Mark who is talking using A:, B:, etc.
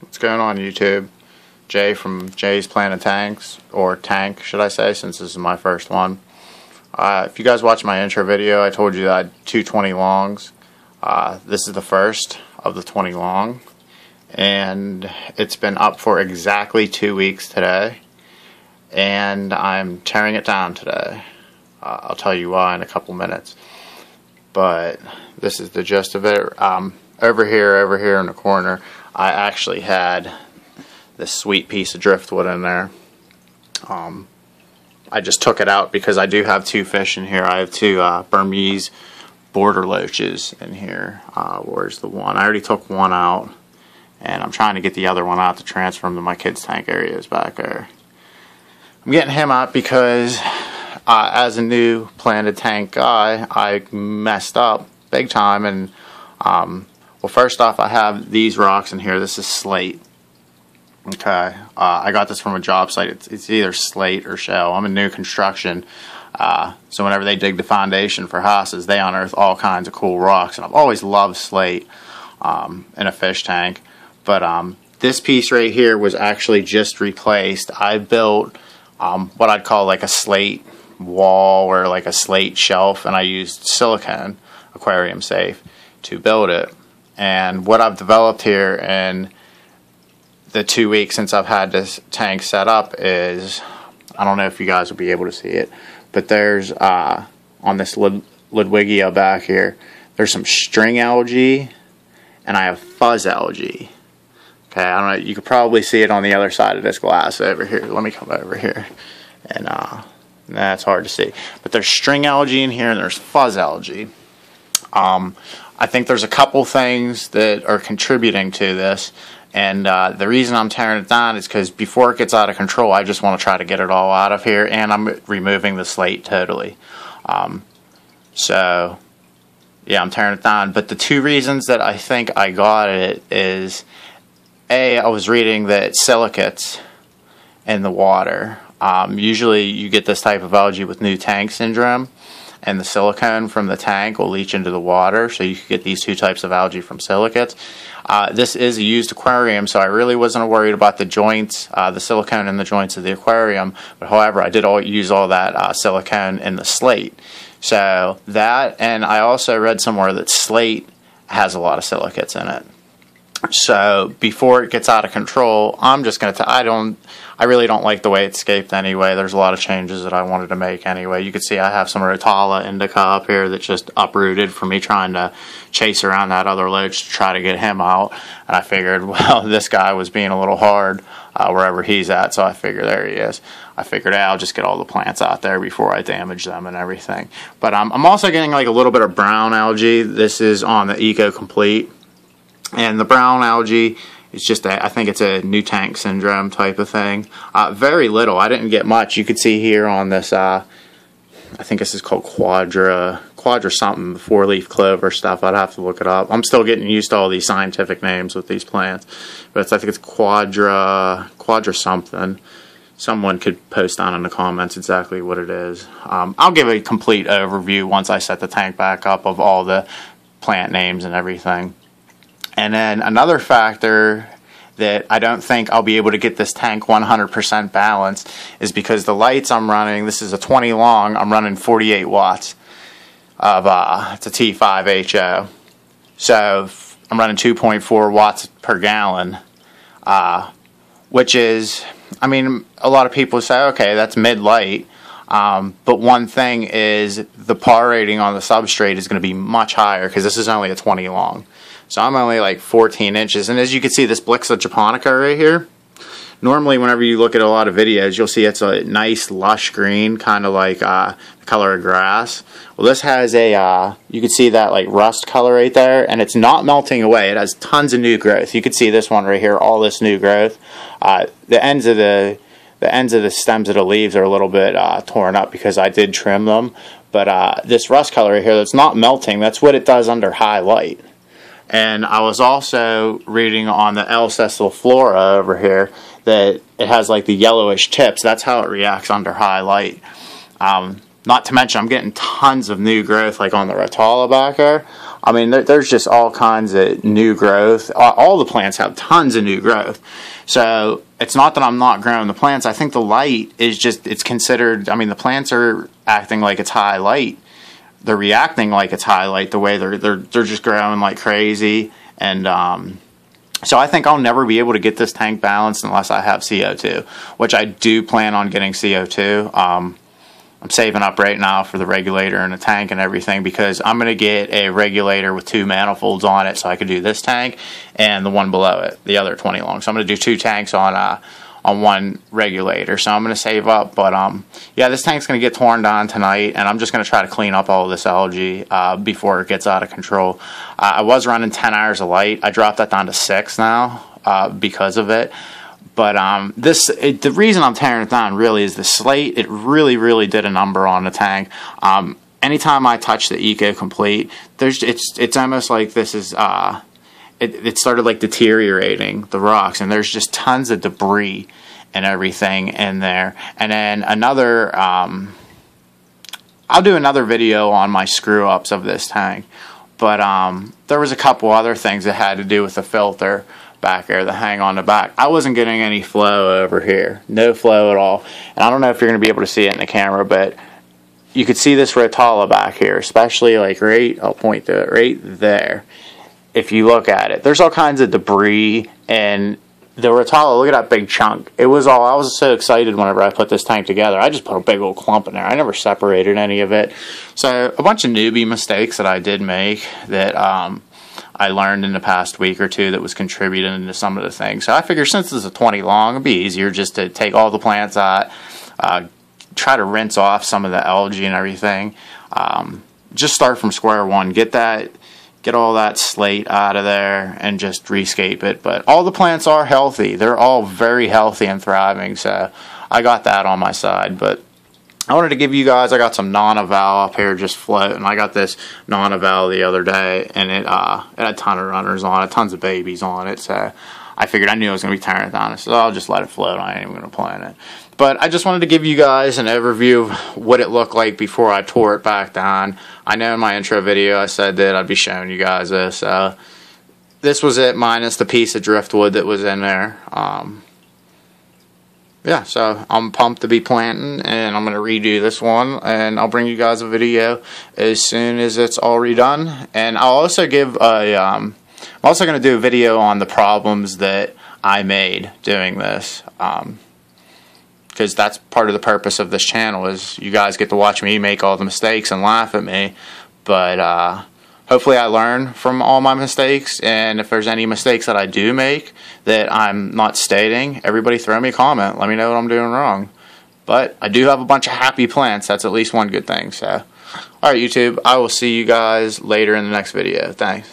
A: What's going on, YouTube? Jay from Jay's Planted Tanks, or Tank should I say, since this is my first one. If you guys watched my intro video, I told you that I had two 20 longs. This is the first of the 20 long, and it's been up for exactly 2 weeks today, and I'm tearing it down today. I'll tell you why in a couple minutes, but this is the gist of it. Over here in the corner, I actually had this sweet piece of driftwood in there. I just took it out because I do have two fish in here. I have two Burmese border loaches in here. Where's the one? I already took one out, and I'm trying to get the other one out to transfer him to my kids' tank areas back there. I'm getting him out because as a new planted tank guy, I messed up big time. And well, first off, I have these rocks in here. This is slate. Okay, I got this from a job site. It's either slate or shell. I'm in new construction, so whenever they dig the foundation for houses, they unearth all kinds of cool rocks, and I've always loved slate in a fish tank. But this piece right here was actually just replaced. I built what I'd call like a slate wall or like a slate shelf, and I used silicone, aquarium safe, to build it. And what I've developed here in the 2 weeks since I've had this tank set up is, I don't know if you guys will be able to see it, but there's on this Ludwigia back here, there's some string algae, and I have fuzz algae. Okay, I don't know, you could probably see it on the other side of this glass over here. Let me come over here, and that's hard to see. But there's string algae in here, and there's fuzz algae. I think there's a couple things that are contributing to this, and the reason I'm tearing it down is because before it gets out of control, I just want to try to get it all out of here, and I'm removing the slate totally. So yeah, I'm tearing it down. But the two reasons that I think I got it is, A, I was reading that silicates in the water, usually you get this type of algae with new tank syndrome, and the silicone from the tank will leach into the water, so you can get these two types of algae from silicates. This is a used aquarium, so I really wasn't worried about the joints, the silicone in the joints of the aquarium, but however, I did use all that silicone in the slate. So that, and I also read somewhere that slate has a lot of silicates in it. So before it gets out of control, I'm just going to, I really don't like the way it escaped anyway. There's a lot of changes that I wanted to make anyway. You can see I have some Rotala indica up here that's just uprooted from me trying to chase around that other loach to try to get him out. And I figured, well, this guy was being a little hard wherever he's at, so I figured, there he is. I figured, hey, I'll just get all the plants out there before I damage them and everything. But I'm also getting like a little bit of brown algae. This is on the Eco Complete. And the brown algae is just, I think it's a new tank syndrome type of thing. Very little. I didn't get much. You could see here on this, I think this is called Quadra something, the four-leaf clover stuff. I'd have to look it up. I'm still getting used to all these scientific names with these plants. But I think it's Quadra something. Someone could post down in the comments exactly what it is. I'll give a complete overview once I set the tank back up of all the plant names and everything. And then another factor that I don't think I'll be able to get this tank 100% balanced is because the lights I'm running, this is a 20 long, I'm running 48 watts of, it's a T5 HO. So I'm running 2.4 watts per gallon, which is, I mean, a lot of people say, okay, that's mid-light. But one thing is the par rating on the substrate is going to be much higher because this is only a 20 long. So I'm only like 14 inches. And as you can see, this Blixa japonica right here, normally whenever you look at a lot of videos, you'll see it's a nice lush green, kind of like the color of grass. Well, this has a, you can see that like rust color right there, and it's not melting away. It has tons of new growth. You can see this one right here, all this new growth. The ends of the stems of the leaves are a little bit torn up because I did trim them. But this rust color right here, that's not melting. That's what it does under high light. And I was also reading on the L. sessiliflora over here that it has like the yellowish tips. That's how it reacts under high light. Not to mention I'm getting tons of new growth like on the Rotala back there. I mean, there's just all kinds of new growth. All the plants have tons of new growth. So it's not that I'm not growing the plants. I think the light is just, it's considered, I mean, the plants are acting like it's high light. They're reacting like it's high light, the way they're just growing like crazy. And so I think I'll never be able to get this tank balanced unless I have CO2, which I do plan on getting CO2. I'm saving up right now for the regulator and the tank and everything, because I'm going to get a regulator with 2 manifolds on it so I could do this tank and the one below it, the other 20 long. So I'm going to do 2 tanks on one regulator. So I'm going to save up. But yeah, this tank's going to get torn down tonight, and I'm just going to try to clean up all of this algae before it gets out of control. I was running 10 hours of light. I dropped that down to 6 now because of it. But the reason I'm tearing it down really is the slate. It really did a number on the tank. Anytime I touch the Eco Complete, it's almost like this is it started like deteriorating the rocks, and there's just tons of debris and everything in there. And then another, I'll do another video on my screw ups of this tank. But there was a couple other things that had to do with the filter back there that hang on the back. I wasn't getting any flow over here, no flow at all. And I don't know if you're going to be able to see it in the camera, but you could see this rotala back here, especially like I'll point to it right there. If you look at it, there's all kinds of debris, and the rotala, look at that big chunk. I was so excited whenever I put this tank together. I just put a big old clump in there. I never separated any of it. So a bunch of newbie mistakes that I did make that I learned in the past week or two that was contributing to some of the things. So I figure since this is a 20 long, it'd be easier just to take all the plants out, try to rinse off some of the algae and everything. Just start from square one. Get all that slate out of there and just rescape it. But all the plants are healthy. They're all very healthy and thriving. So I got that on my side. But I wanted to give you guys, I got some non-eval up here just floating. I got this non-eval the other day, and it had a ton of runners on it, tons of babies on it. So I figured, I knew I was going to be tearing it down. So I'll just let it float. I ain't even going to plant it. But I just wanted to give you guys an overview of what it looked like before I tore it back down. I know in my intro video I said that I'd be showing you guys this. This was it minus the piece of driftwood that was in there. Yeah, so I'm pumped to be planting, and I'm going to redo this one, and I'll bring you guys a video as soon as it's all redone. And I'll also give I'm also going to do a video on the problems that I made doing this. Because that's part of the purpose of this channel, is you guys get to watch me make all the mistakes and laugh at me. But hopefully I learn from all my mistakes, and if there's any mistakes that I do make that I'm not stating, everybody throw me a comment. Let me know what I'm doing wrong. But I do have a bunch of happy plants. That's at least one good thing. So, alright YouTube, I will see you guys later in the next video. Thanks.